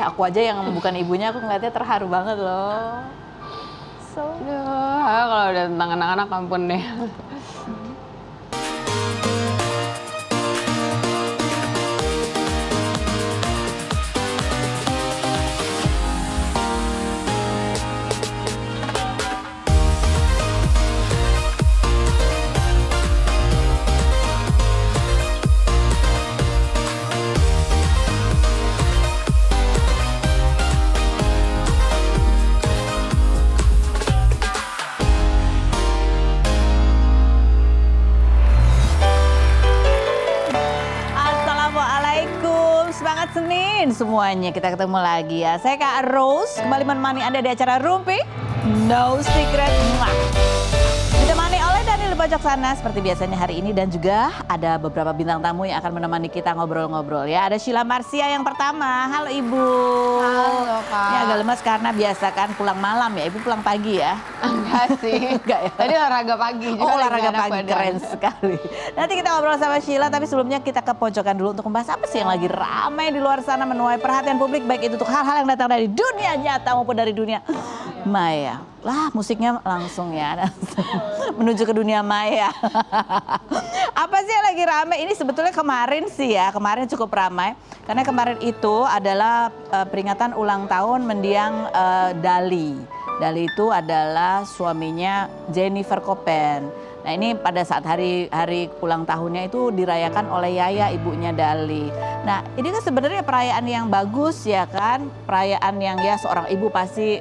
aku aja yang bukan ibunya aku ngeliatnya terharu banget loh. Kalau udah tentang anak-anak ampun deh. Semangat Senin semuanya, kita ketemu lagi ya. Saya Kak Rose, kembali menemani Anda di acara Rumpi No Secret. Ditemani oleh Daniel Bajaksana seperti biasanya hari ini, dan juga ada beberapa bintang tamu yang akan menemani kita ngobrol-ngobrol ya. Ada Sheila Marcia yang pertama. Halo Ibu. Halo Kak. Ini agak lemas karena biasa kan pulang malam ya. Ibu pulang pagi ya? Enggak sih. Enggak ya? Tadi olahraga pagi juga. Oh, olahraga pagi, keren sekali. Nanti kita ngobrol sama Sheila, tapi sebelumnya kita ke pojokan dulu untuk membahas apa sih yang lagi ramai di luar sana menuai perhatian publik, baik itu untuk hal-hal yang datang dari dunia nyata maupun dari dunia maya. Lah, musiknya langsung ya, menuju ke dunia maya. Apa sih yang lagi ramai? Ini sebetulnya kemarin sih ya, kemarin cukup ramai. Karena kemarin itu adalah peringatan ulang tahun mendiang Dali. Dali itu adalah suaminya Jennifer Koppen. Nah ini pada saat hari ulang tahunnya itu dirayakan oleh Yaya, ibunya Dali. Nah ini kan sebenarnya perayaan yang bagus ya kan, perayaan yang ya seorang ibu pasti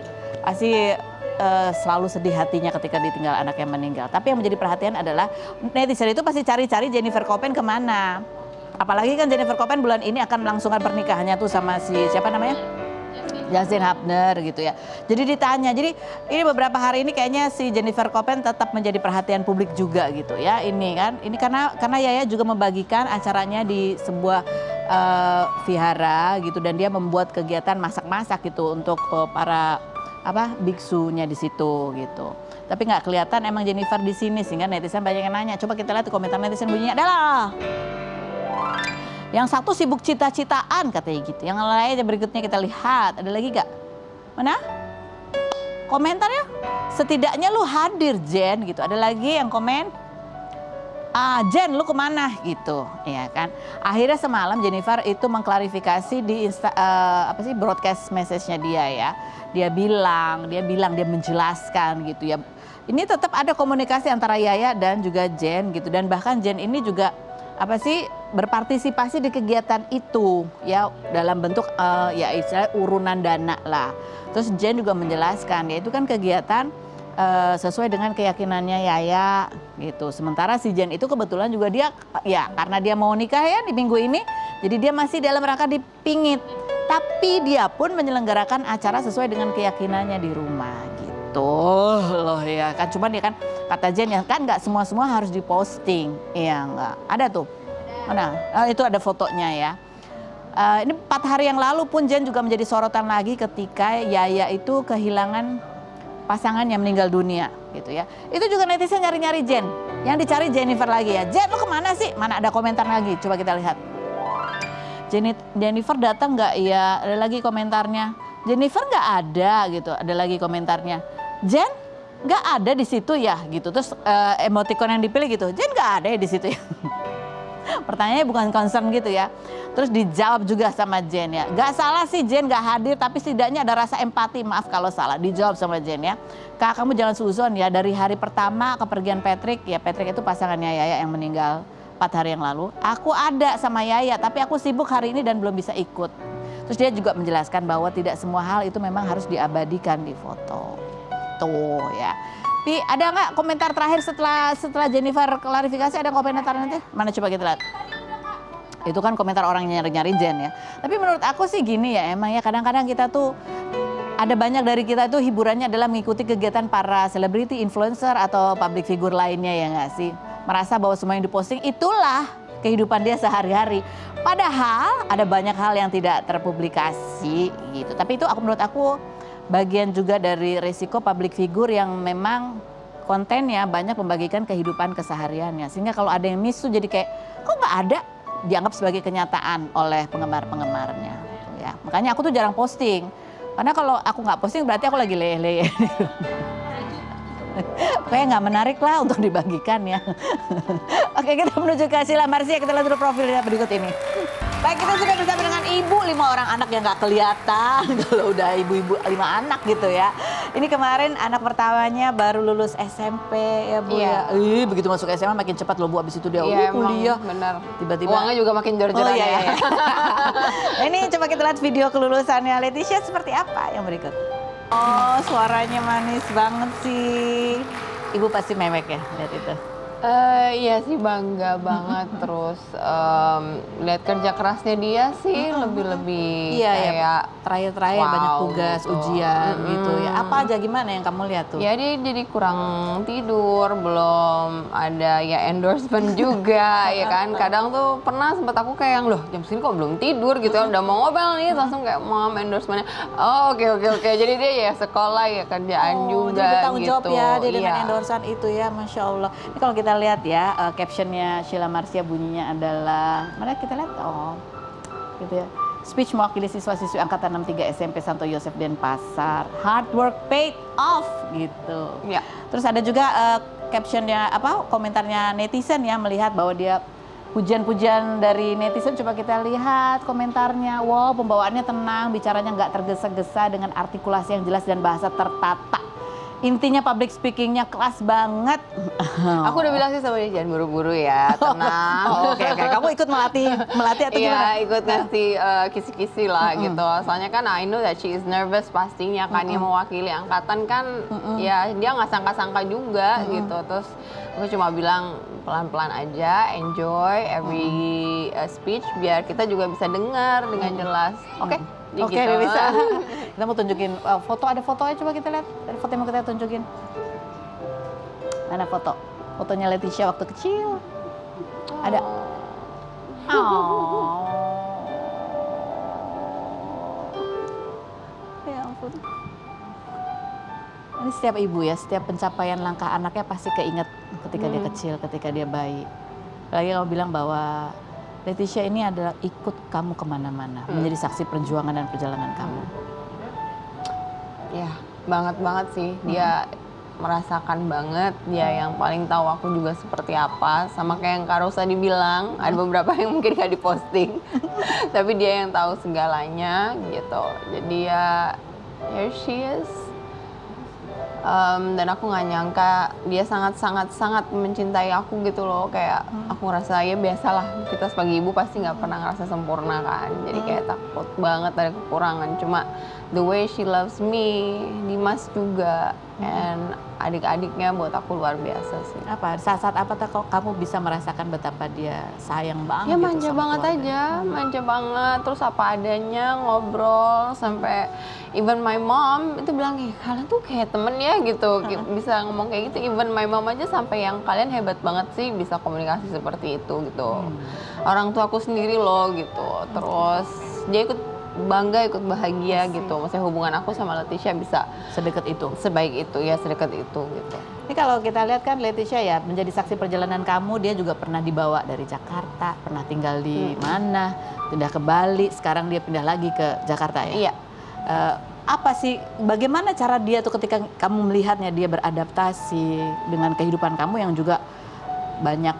selalu sedih hatinya ketika ditinggal anak yang meninggal. Tapi yang menjadi perhatian adalah netizen itu pasti cari-cari Jennifer Koppen kemana. Apalagi kan Jennifer Koppen bulan ini akan melangsungkan pernikahannya tuh sama si siapa namanya? Justin Hubner gitu ya. Jadi ditanya, jadi ini beberapa hari ini kayaknya si Jennifer Koppen tetap menjadi perhatian publik juga gitu ya. Ini kan, ini karena Yaya juga membagikan acaranya di sebuah vihara gitu, dan dia membuat kegiatan masak-masak gitu untuk para biksunya di situ gitu. Tapi nggak kelihatan emang Jennifer di sini, sehingga netizen banyak yang nanya. Coba kita lihat di komentar netizen, bunyinya adalah yang satu sibuk cita-citaan katanya gitu. Yang lain berikutnya kita lihat. Ada lagi gak? Mana? Komentarnya? Setidaknya lu hadir Jen gitu. Ada lagi yang komen? Jen lu kemana gitu, ya kan? Akhirnya semalam Jennifer itu mengklarifikasi di broadcast message-nya dia ya. Dia menjelaskan gitu ya. Ini tetap ada komunikasi antara Yaya dan juga Jen gitu, dan bahkan Jen ini juga berpartisipasi di kegiatan itu ya, dalam bentuk ya istilah urunan dana lah. Terus Jen juga menjelaskan ya itu kan kegiatan sesuai dengan keyakinannya Yaya gitu. Sementara si Jen itu kebetulan juga dia ya karena dia mau nikah ya di minggu ini, jadi dia masih dalam rangka dipingit. Tapi dia pun menyelenggarakan acara sesuai dengan keyakinannya di rumah gitu loh ya kan. Cuman ya kan kata Jen ya kan nggak semua harus diposting, ya nggak ada tuh. Mana? Itu ada fotonya ya. Ini 4 hari yang lalu pun Jen juga menjadi sorotan lagi ketika Yaya itu kehilangan pasangan yang meninggal dunia gitu ya. Itu juga netizen nyari-nyari Jen. Yang dicari Jennifer lagi ya. Jen lu kemana sih? Mana ada komentar lagi? Coba kita lihat. Jennifer datang nggak ya? Ada lagi komentarnya. Jennifer nggak ada gitu. Ada lagi komentarnya. Jen nggak ada di situ ya gitu. Terus emoticon yang dipilih gitu. Jen nggak ada ya di situ ya. Pertanyaannya bukan concern gitu ya. Terus dijawab juga sama Jen ya. Gak salah sih Jen gak hadir, tapi setidaknya ada rasa empati. Maaf kalau salah. Dijawab sama Jen ya. Kak kamu jangan suzon ya. Dari hari pertama kepergian Patrick. Ya Patrick itu pasangannya Yaya yang meninggal 4 hari yang lalu. Aku ada sama Yaya, tapi aku sibuk hari ini dan belum bisa ikut. Terus dia juga menjelaskan bahwa tidak semua hal itu memang harus diabadikan di foto. Tuh ya. Tapi ada nggak komentar terakhir setelah Jennifer klarifikasi, ada komentar nanti? Mana coba kita lihat. Itu kan komentar orang nyari-nyari Jen ya. Tapi menurut aku sih gini ya, emang ya kadang-kadang kita tuh ada banyak dari kita itu hiburannya adalah mengikuti kegiatan para selebriti, influencer atau public figure lainnya ya nggak sih? Merasa bahwa semua yang diposting itulah kehidupan dia sehari-hari. Padahal ada banyak hal yang tidak terpublikasi gitu. Tapi itu menurut aku bagian juga dari resiko public figure yang memang kontennya banyak membagikan kehidupan kesehariannya. Sehingga kalau ada yang miss tuh jadi kayak kok nggak ada, dianggap sebagai kenyataan oleh penggemar-penggemarnya. ya. Makanya aku tuh jarang posting. Karena kalau aku nggak posting berarti aku lagi leleh. Pokoknya nggak menarik lah untuk dibagikan ya. Oke, kita menuju ke Sheila Marcia. Kita lihat dulu profilnya berikut ini. Baik, kita sudah bersama dengan ibu 5 orang anak yang nggak kelihatan kalau udah ibu-ibu 5 anak gitu ya. Ini kemarin anak pertamanya baru lulus SMP ya Bu ya. Begitu masuk SMA makin cepat loh Bu, abis itu dia kuliah. Bener. Tiba-tiba Uangnya juga makin jor-joran iya. ya. Nah, ini coba kita lihat video kelulusannya Leticia seperti apa yang berikut. Oh, suaranya manis banget sih. Ibu pasti mewek ya lihat itu. Iya sih bangga banget terus lihat kerja kerasnya dia sih lebih kayak terakhir banyak tugas, gitu. ujian gitu ya. Apa aja gimana yang kamu lihat tuh? Ya dia jadi kurang tidur, belum ada ya endorsement juga ya kan. Kadang tuh pernah sempat aku kayak yang loh jam segini kok belum tidur gitu ya. Udah mau ngobel nih langsung kayak mom endorsementnya. Oh oke. Jadi dia ya sekolah ya kerjaan juga jadi bertanggung gitu. jawab ya dia dengan endorsean itu ya, Masya Allah. Ini kalau kita lihat ya captionnya Sheila Marcia bunyinya adalah, mana kita lihat, gitu ya. Speech mewakili siswa-siswi angkatan 63 SMP Santo Yosef Denpasar. Hard work paid off gitu. Ya. Terus ada juga captionnya komentarnya netizen ya, melihat bahwa dia pujian-pujian dari netizen. Coba kita lihat komentarnya. Wow, pembawaannya tenang, bicaranya nggak tergesa-gesa dengan artikulasi yang jelas dan bahasa tertata. Intinya public speakingnya kelas banget. Aku udah bilang sih sama dia jangan buru-buru ya, tenang. Oke. Kamu ikut melatih atau gimana? Iya, ikut ngasih kisi-kisi lah gitu. Soalnya kan I know that she is nervous pastinya kan, dia mewakili angkatan kan, ya dia nggak sangka-sangka juga gitu. Terus aku cuma bilang pelan-pelan aja, enjoy every speech biar kita juga bisa dengar dengan jelas. Oke. Oke, Gitu. bisa. Kita mau tunjukin foto, ada fotonya, coba kita lihat. Ada foto yang mau kita tunjukin. Mana foto? Fotonya Leticia waktu kecil. Ada. Ya ampun. Ini setiap ibu ya, setiap pencapaian langkah anaknya pasti keinget ketika dia kecil, ketika dia bayi. Lagi kamu bilang bahwa Leticia ini adalah ikut kamu kemana-mana, menjadi saksi perjuangan dan perjalanan kamu. Ya, banget sih. Dia merasakan banget, dia yang paling tahu aku juga seperti apa. Sama kayak yang Kak Rosa dibilang, ada beberapa yang mungkin gak diposting. Tapi dia yang tahu segalanya gitu. Jadi ya, here she is. Dan aku nggak nyangka dia sangat mencintai aku gitu loh. Kayak aku ngerasa ya biasalah, kita sebagai ibu pasti nggak pernah ngerasa sempurna kan. Jadi kayak takut banget ada kekurangan. Cuma the way she loves me, Dimas juga, and adik-adiknya buat aku luar biasa sih. Apa saat-saat apa tuh kamu bisa merasakan betapa dia sayang banget? Ya gitu manja sama banget keluarga? aja, manja banget. Terus apa adanya, ngobrol sampai even my mom itu bilang, kalian tuh kayak temen ya gitu, bisa ngomong kayak gitu. Even my mom aja sampai yang kalian hebat banget sih bisa komunikasi seperti itu gitu. Orang tua aku sendiri loh gitu. Terus dia ikut bangga, ikut bahagia gitu. Maksudnya hubungan aku sama Leticia bisa Sedekat itu. sebaik itu ya, sedekat itu gitu. Ini kalau kita lihat kan Leticia ya menjadi saksi perjalanan kamu, dia juga pernah dibawa dari Jakarta, pernah tinggal di mana, pindah ke Bali, sekarang dia pindah lagi ke Jakarta ya. Iya. Apa sih, bagaimana cara dia tuh ketika kamu melihatnya dia beradaptasi dengan kehidupan kamu yang juga banyak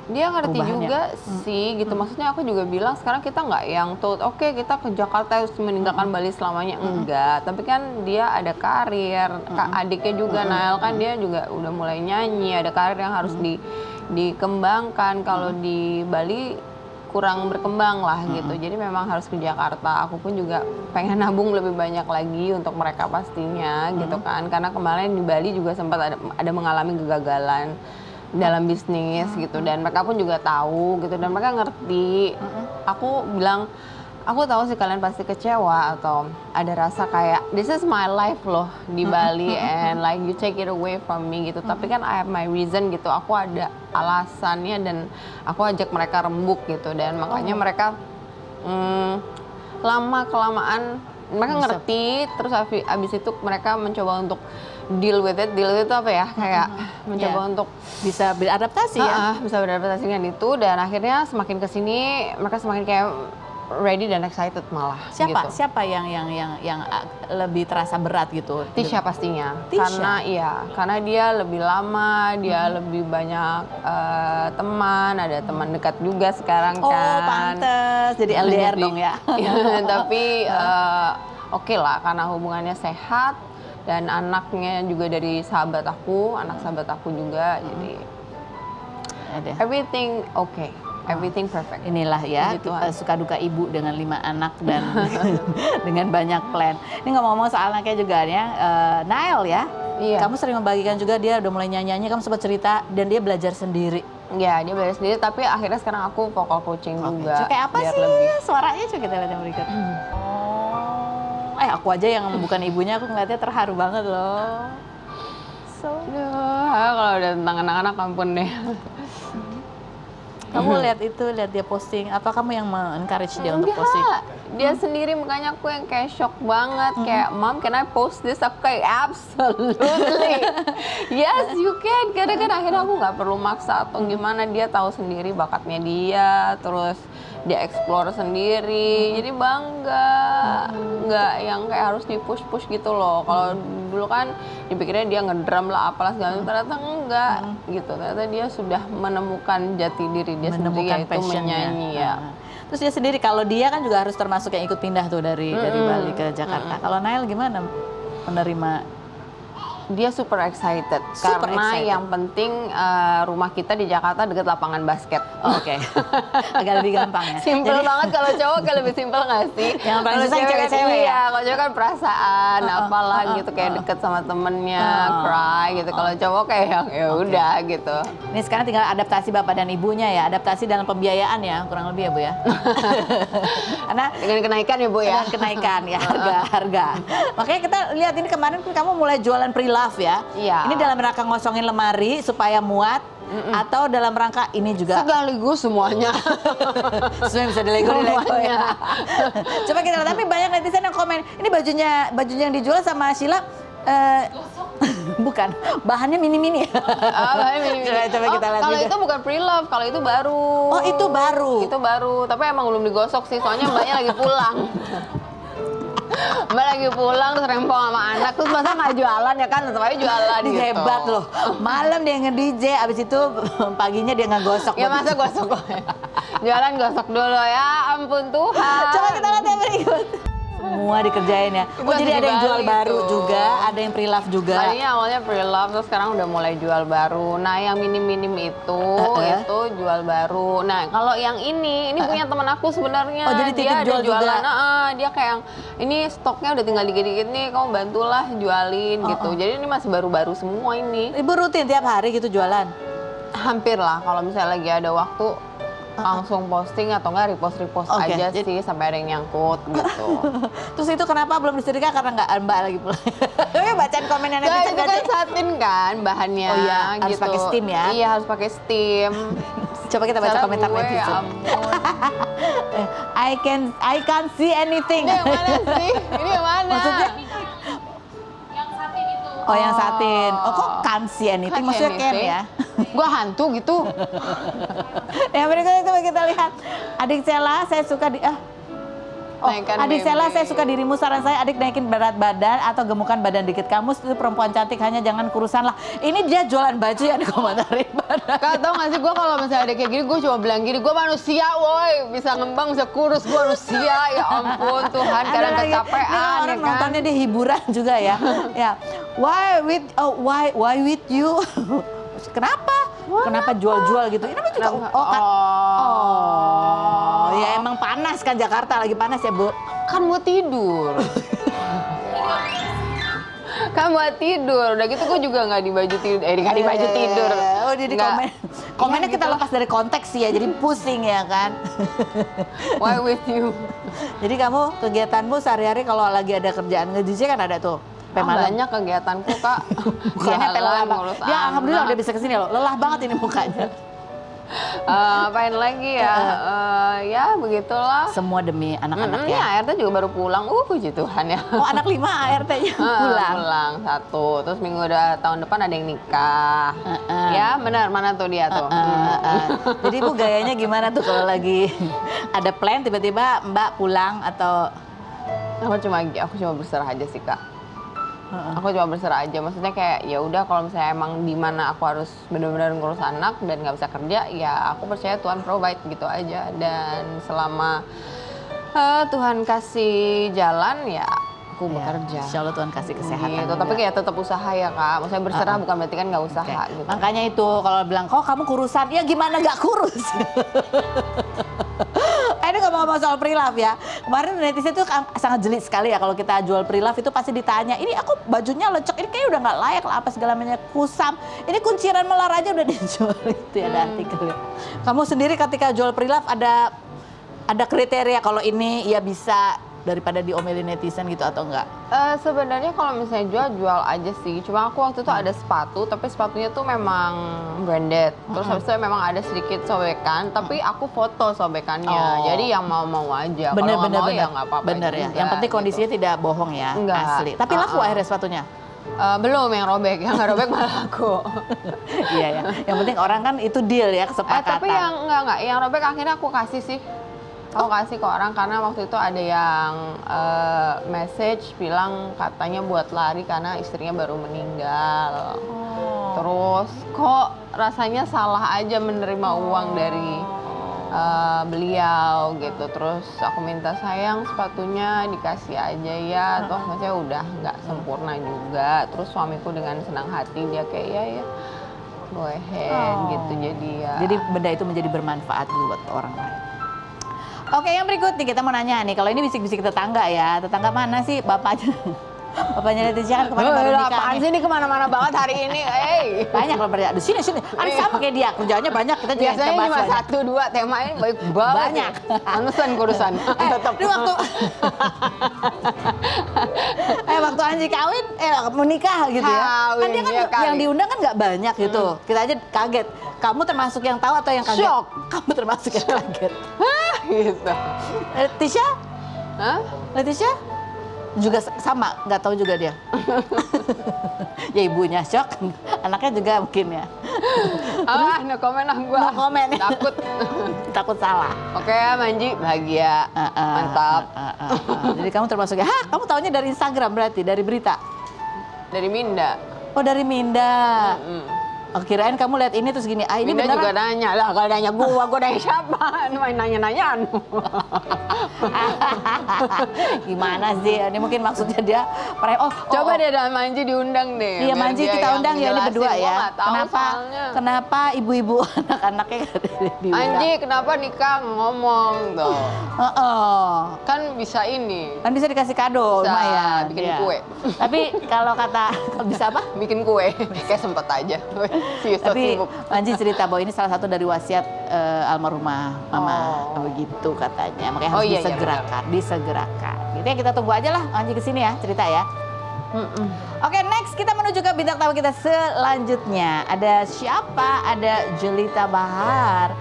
Dia ngerti perubahannya? juga sih gitu. Maksudnya aku juga bilang sekarang kita nggak yang tuh oke kita ke Jakarta harus meninggalkan Bali selamanya, enggak. Tapi kan dia ada karir, adiknya juga Nael kan dia juga udah mulai nyanyi, ada karir yang harus dikembangkan. Kalau di Bali kurang berkembang lah gitu. Jadi memang harus ke Jakarta. Aku pun juga pengen nabung lebih banyak lagi untuk mereka pastinya gitu kan. Karena kemarin di Bali juga sempat ada mengalami kegagalan dalam bisnis gitu, dan mereka pun juga tahu gitu, dan mereka ngerti. Aku bilang, aku tahu sih kalian pasti kecewa atau ada rasa kayak this is my life loh di Bali and like you take it away from me gitu. Tapi kan I have my reason gitu, aku ada alasannya dan aku ajak mereka rembuk gitu, dan makanya mereka lama kelamaan mereka ngerti. Terus abis itu mereka mencoba untuk deal with it apa ya, kayak mencoba untuk bisa beradaptasi ya. bisa beradaptasi dengan itu, dan akhirnya semakin kesini mereka semakin kayak ready dan excited malah. Siapa? Gitu. Siapa yang lebih terasa berat gitu? Tisha pastinya. Tisha? Karena dia lebih lama, dia lebih banyak teman, ada teman dekat juga sekarang Oh, kan. pantes. Jadi LDR dong ya. Tapi oke lah, karena hubungannya sehat dan anaknya juga dari sahabat aku, anak sahabat aku juga, jadi Ada. everything okay, everything perfect. Inilah ya, Puji Tuhan. suka duka ibu dengan 5 anak dan dengan banyak plan. Ini ngomong-ngomong soal anaknya juga ya, Nael ya. Iya. Kamu sering membagikan juga dia udah mulai nyanyi, kamu sempat cerita dan dia belajar sendiri. Ya, dia belajar sendiri, tapi akhirnya sekarang aku vocal coaching juga. Kayak apa biar sih lebih. suaranya? Coba kita lihat yang berikut. Oh, aku aja yang bukan ibunya aku ngeliatnya terharu banget loh. Aduh, kalau udah tentang anak-anak ampun deh. Kamu lihat dia posting, apa kamu yang encourage dia untuk Enggak, posting? dia sendiri, makanya aku yang kayak shock banget. Kayak, Mom, can I post this? Aku kayak, absolutely. Yes, you can. Karena kan akhirnya aku nggak perlu maksa atau gimana. Dia tahu sendiri bakatnya dia, terus dia explore sendiri. Jadi bangga. Nggak yang kayak harus di-push-push gitu loh. Kalau dulu kan dipikirnya dia ngedrum lah, apalah segala macam. Ternyata enggak gitu. Ternyata dia sudah menemukan jati diri dia sendiri, yaitu passionnya. menyanyi ya. Terus dia sendiri, kalau dia kan juga harus termasuk yang ikut pindah tuh dari Bali ke Jakarta. Kalau Nael gimana menerima? Dia super excited Super karena excited. yang penting rumah kita di Jakarta dekat lapangan basket. Oh, oke. Agak lebih gampang ya. Simple banget, kalau cowok kayak lebih simple nggak sih? Yang paling Kalau susah cewek kan cewek-cewek ya? iya, kalau cewek kan perasaan apalah gitu, kayak deket sama temennya, cry gitu. Kalau cowok kayak yang ya udah gitu. Ini sekarang tinggal adaptasi bapak dan ibunya ya, adaptasi dalam pembiayaan ya, kurang lebih ya Bu ya. Karena Dengan kenaikan ya Bu ya. dengan kenaikan ya harga. Makanya kita lihat ini kemarin kamu mulai jualan pre-love ya. Iya. Ini dalam rangka ngosongin lemari supaya muat atau dalam rangka ini juga Sekaligus semuanya. sebenarnya bisa dilego ya. Semuanya. Coba kita lihat, tapi banyak netizen yang komen, ini bajunya yang dijual sama Sheila bukan, bahannya mini-mini. Coba kita lihat Kalau juga. itu bukan pre-love, kalau itu baru. Oh, itu baru. Itu baru, tapi emang belum digosok sih, soalnya mbaknya lagi pulang. Mbak lagi pulang terus rempong sama anak, terus masa nggak jualan ya kan, tetap aja jualan Ini gitu. hebat loh. Malam dia nge-DJ, abis itu paginya dia nggak gosok. Ya masa gosok jualan gosok dulu, ya ampun Tuhan. Coba kita lihat yang berikut. Semua dikerjain ya. Itu Oh, jadi masih ada yang di jual Bali baru tuh. juga, ada yang pre-love juga. Tadinya awalnya pre-love, terus sekarang udah mulai jual baru. Nah, yang minim-minim itu jual baru. Nah, kalau yang ini punya teman aku sebenarnya. Oh, jadi titip dia ada jual juga? jualan. Dia kayak yang, ini stoknya udah tinggal dikit-dikit nih, kamu bantulah jualin gitu. Jadi ini masih baru-baru semua ini. Ibu rutin tiap hari gitu jualan? Hampir lah, kalau misalnya lagi ada waktu langsung posting atau enggak repost Oke, aja sih sampai ada yang nyangkut gitu. Terus itu kenapa belum disetrika? Karena nggak Mbak lagi pulang. Bacaan komennya Nah, netizen itu kan berarti. satin kan bahannya. Oh iya, harus gitu. pakai steam ya? Iya, harus pakai steam. Coba kita baca Cara komentar gue, netizen. ya ampun. I can't see anything. Ini yang mana sih? Ini yang mana? Maksudnya? Yang satin itu. Oh, yang satin. Oh, kok can't see anything? Can't see Maksudnya can anything. ya? Gua hantu gitu. Yang berikutnya coba kita lihat. Adik Sela, saya suka Naikkan adik Sela, BB. saya suka dirimu. Saran saya, adik naikin berat badan atau gemukan badan dikit. Kamu itu perempuan cantik, hanya jangan kurusan lah. Ini dia jualan baju yang dikomentarin badan. Kak, tau gak sih, gue kalau misalnya ada kayak gini, gue cuma bilang gini, gue manusia woi, bisa ngembang, bisa kurus, gue manusia, ya ampun Tuhan, kadang Ada lagi, kecapean ini ya orang kan. nontonnya di hiburan juga ya. Ya, why with you? Kenapa? Kenapa jual-jual gitu? Ini juga ya emang panas kan, Jakarta lagi panas ya Bu. Kan buat tidur. Kan buat tidur, udah gitu gue juga nggak di baju tidur, nggak di baju tidur. Oh, jadi Nggak. komennya Iya, kita gitu. lepas dari konteks sih ya, jadi pusing ya kan. Why with you? Jadi kamu kegiatanmu sehari-hari kalau lagi ada kerjaan nge-DJ kan ada tuh sampai malam. Banyak kegiatanku Kak. Mukanya sampai lelah Jalan, banget. ngurus Ya alhamdulillah anak. udah bisa kesini loh. Lelah banget ini mukanya. Ngapain lagi ya? Ya begitulah. Semua demi anak-anak Ini ya. ART juga baru pulang. Puji Tuhan ya. Oh anak 5 ART-nya pulang. Pulang satu. Terus tahun depan ada yang nikah. Ya benar, mana tuh dia tuh. Jadi Ibu gayanya gimana tuh kalau lagi ada plan tiba-tiba Mbak pulang atau Aku cuma berserah aja sih Kak. Aku cuma berserah aja, maksudnya kayak ya udah kalau misalnya emang di mana aku harus benar-benar ngurus anak dan nggak bisa kerja, ya aku percaya Tuhan provide gitu aja. Dan selama Tuhan kasih jalan ya aku bekerja. Insya Allah Tuhan kasih kesehatan. Gitu. juga. Tapi kayak tetap usaha ya Kak. Maksudnya berserah bukan berarti kan nggak usaha Oke. gitu. Makanya itu kalau bilang, kok kamu kurusan? Ya gimana nggak kurus? Ini ngomong-ngomong soal pre-love ya. Kemarin netizen itu sangat jeli sekali ya kalau kita jual pre-love itu pasti ditanya, ini aku bajunya lecek, ini kayaknya udah nggak layak lah apa segala macamnya, kusam. Ini kunciran melar aja udah dijual itu ya ada artikelnya. Kamu sendiri ketika jual pre-love ada kriteria kalau ini ya bisa daripada diomelin netizen gitu atau enggak? Sebenarnya kalau misalnya jual aja sih. Cuma aku waktu itu ada sepatu, tapi sepatunya tuh memang branded. Terus habis itu memang ada sedikit sobekan, tapi aku foto sobekannya. Oh. Jadi yang mau ya. Bener, Kalau nggak mau bener. ya nggak apa-apa. Bener ya. juga, Yang penting kondisinya gitu. tidak bohong ya, Enggak. asli. Tapi laku akhirnya sepatunya. Belum yang robek, yang nggak robek malah aku. Iya ya. Yang penting orang kan itu deal ya, kesepakatan. Tapi yang enggak, yang robek akhirnya aku kasih sih. Aku kasih ke orang karena waktu itu ada yang message bilang katanya buat lari karena istrinya baru meninggal. Terus kok rasanya salah aja menerima uang dari beliau gitu. Terus aku minta sayang sepatunya dikasih aja ya. Terus maksudnya udah nggak sempurna juga. Terus suamiku dengan senang hati dia kayak ya go ahead gitu. Jadi ya. Jadi benda itu menjadi bermanfaat buat orang lain. Oke, yang berikutnya kita mau nanya nih, kalau ini bisik-bisik tetangga ya, tetangga mana sih bapaknya? Bapaknya Leticia kan kemarin baru nikah. Apaan sih ini kemana-mana banget hari ini? Banyak loh berarti. Sini. Ada sama kayak dia, kerjanya banyak. Kita juga Biasanya bahas cuma banyak. 1-2 tema ini baik banget. Banyak. Anusan kurusan. Tetap. Ini waktu waktu Anji kawin, menikah gitu ya. Kan dia kan Kawin, ya kali. yang diundang kan nggak banyak gitu. Kita aja kaget. Kamu termasuk yang tahu atau yang kaget? Shock. Kamu termasuk yang kaget. Gitu. Leticia? Hah? Leticia? Juga sama, nggak tahu juga dia. Ya ibunya shock, anaknya juga mungkin ya. No comment lah gua. No comment. Takut. Takut salah. Oke, Manji bahagia. Mantap. Jadi kamu termasuk ya, kamu taunya dari Instagram berarti, dari berita? Dari Minda. Oh dari Minda. Oh, kirain kamu lihat ini terus gini, ini Minda beneran. juga nanya lah, kalau nanya gua nanya siapa? Main nanya-nanyaan. Gimana sih? Ini mungkin maksudnya dia Coba deh dan Manji diundang deh. Iya biar Manji dia kita yang undang ya ini ngejelasin. berdua Gua ya. nggak tahu Kenapa soalnya. kenapa ibu-ibu anak-anaknya nggak diundang? Manji kenapa nikah ngomong tuh? Kan bisa ini. Kan bisa dikasih kado, Bisa lumayan. bikin Iya. kue. Tapi kalau bisa apa? Bikin kue. Kayak sempet aja. Tapi Sibuk. Manji cerita bahwa ini salah satu dari wasiat almarhumah mama, begitu katanya. Makanya harus Iya, disegerakan. Gitu ya, kita tunggu aja lah Manji kesini ya, cerita ya. Oke, next kita menuju ke bintang tamu kita selanjutnya. Ada siapa? Ada Jelita Bahar.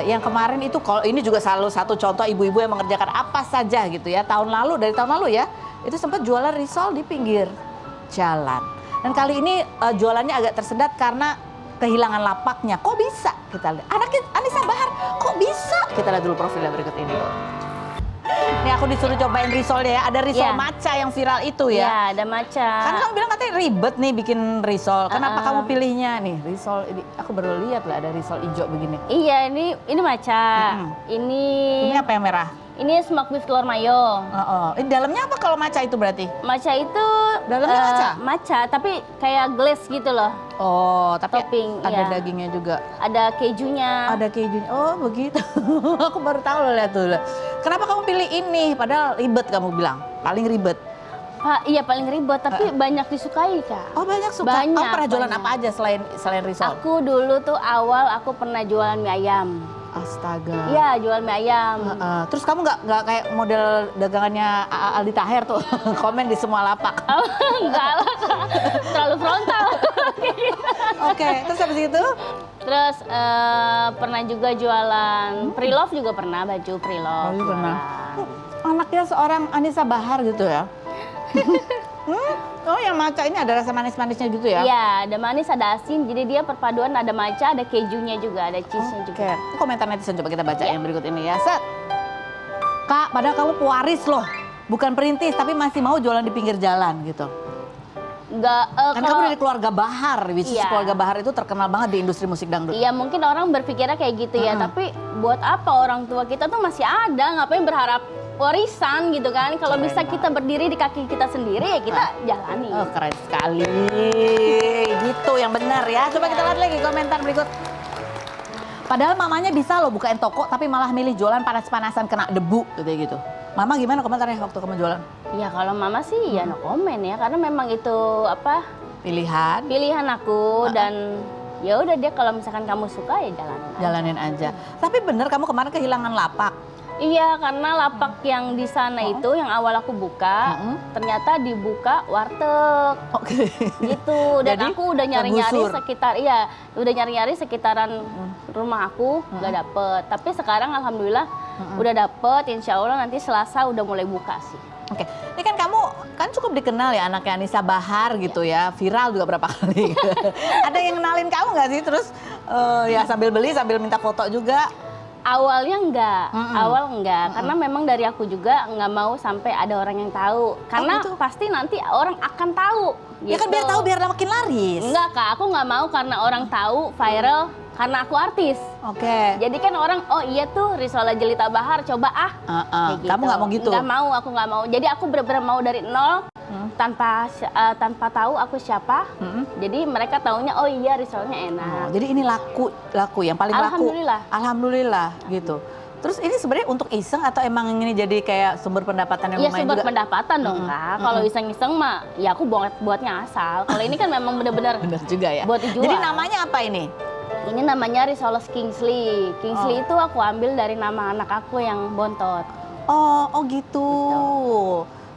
Yang kemarin itu, kalau ini juga selalu satu contoh ibu-ibu yang mengerjakan apa saja gitu ya. Dari tahun lalu ya, itu sempat jualan risol di pinggir jalan. Dan kali ini jualannya agak tersendat karena kehilangan lapaknya. Kok bisa? Kita lihat. Anaknya Anissa Bahar, kok bisa? Kita lihat dulu profilnya berikut ini. Ini aku disuruh cobain risolnya ya. Ada risol matcha yang viral itu ya. Iya, ada matcha. Kan kamu bilang katanya ribet nih bikin risol. Kenapa kamu pilihnya nih risol ini? Aku baru lihat lah ada risol hijau begini. Iya, ini matcha. Ini apa yang merah? Ini smoke with telur mayo. Ini dalamnya apa kalau matcha itu berarti? Matcha itu Dalamnya matcha? matcha, tapi kayak glaze gitu loh. Oh, tapi Topping, ada iya. dagingnya juga. Ada kejunya. Ada kejunya. Oh, begitu. Aku baru tahu loh lihat tuh. Kenapa kamu pilih ini? Padahal ribet kamu bilang. Paling ribet. Iya paling ribet, tapi banyak disukai Kak. Oh, banyak suka. Banyak, Kamu pernah jualan banyak. apa aja selain risol? Aku dulu tuh aku pernah jualan mie ayam. Astaga. Iya, jual mie ayam. Terus kamu nggak kayak model dagangannya Aldi Taher tuh komen di semua lapak? Enggak lah Kak, terlalu frontal. Oke, terus habis itu? Terus pernah juga jualan pre-love juga pernah, baju pre-love. Oh, iya pernah. jualan. Anaknya seorang Anissa Bahar gitu ya? Oh, yang maca ini ada rasa manis-manisnya gitu ya? Iya, ada manis, ada asin. Jadi dia perpaduan ada matcha, ada kejunya juga, ada cheese-nya Oke, juga. komentar netizen coba kita baca yang berikut ini ya. Set. Kak, padahal kamu pewaris loh. Bukan perintis, tapi masih mau jualan di pinggir jalan gitu. Enggak, Kan kamu dari keluarga Bahar, which is Iya. keluarga Bahar itu terkenal banget di industri musik dangdut. Iya, mungkin orang berpikirnya kayak gitu ya, tapi buat apa orang tua kita tuh masih ada, ngapain berharap warisan gitu kan? Kalau Keren bisa banget. kita berdiri di kaki kita sendiri ya kita jalani. Oh, keren sekali. Gitu yang benar ya. Coba kita lihat lagi komentar berikut. Padahal mamanya bisa loh bukain toko, tapi malah milih jualan panas-panasan kena debu gitu. Mama gimana komentarnya waktu kamu jualan? Ya kalau mama sih ya no komen ya, karena memang itu apa Pilihan, pilihan aku dan ya udah dia kalau misalkan kamu suka ya jalanin aja. jalanin aja. Tapi bener kamu kemarin kehilangan lapak. Iya, karena lapak yang di sana itu yang awal aku buka, ternyata dibuka warteg. Oke. Gitu. Dan Jadi, aku udah nyari-nyari kegusur. sekitaran rumah aku nggak dapet. Tapi sekarang alhamdulillah udah dapet. Insya Allah nanti Selasa udah mulai buka sih. Oke, ini kan kamu kan cukup dikenal ya anaknya Anissa Bahar gitu ya, viral juga berapa kali. Ada yang kenalin kamu nggak sih? Terus ya sambil beli sambil minta foto juga. Awalnya enggak, karena memang dari aku juga nggak mau sampai ada orang yang tahu. Karena gitu? pasti nanti orang akan tahu. Ya kan biar gitu. tahu biar makin laris. Enggak kak, aku nggak mau karena orang tahu viral karena aku artis. Oke. Jadi kan orang, oh iya tuh Risola Jelita Bahar, coba kayak Kamu nggak mau gitu? Nggak mau, aku nggak mau. Jadi aku benar-benar mau dari nol, tanpa tahu aku siapa. Jadi mereka taunya, oh iya Risolanya enak. Oh, jadi ini laku yang paling laku. Alhamdulillah. Alhamdulillah gitu. Terus ini sebenarnya untuk iseng atau emang ini jadi kayak sumber pendapatan yang Iya lumayan sumber juga? pendapatan dong kak. Kalau iseng-iseng mah, ya aku buatnya asal. Kalau ini kan memang benar-benar Bener juga ya. buat dijual. Jadi namanya apa ini? Ini namanya Risoles Kingsley. Kingsley itu aku ambil dari nama anak aku yang bontot. Oh gitu.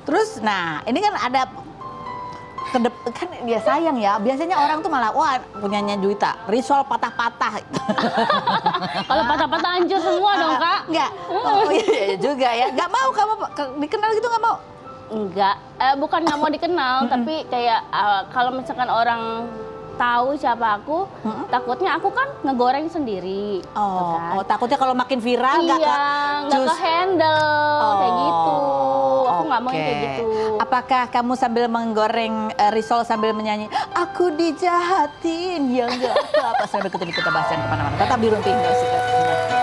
Terus, nah ini kan ada kan ya sayang ya. Biasanya orang tuh malah wah punyanya Juwita, Risol patah-patah. Kalau patah-patah hancur semua dong kak. Enggak. Oh iya juga ya. Enggak mau kamu dikenal gitu nggak mau? Enggak, bukan nggak mau dikenal, tapi kayak kalau misalkan orang tahu siapa aku, takutnya aku kan ngegoreng sendiri. gitu kan. Oh, takutnya kalau makin viral Iya, nggak ke handle kayak gitu. Aku nggak mau yang kayak oke. gitu. Apakah kamu sambil menggoreng risol sambil menyanyi aku dijahatin ya enggak apa-apa sambil kita bahas yang kemana-mana. Tetap di Rumpi Indosiar.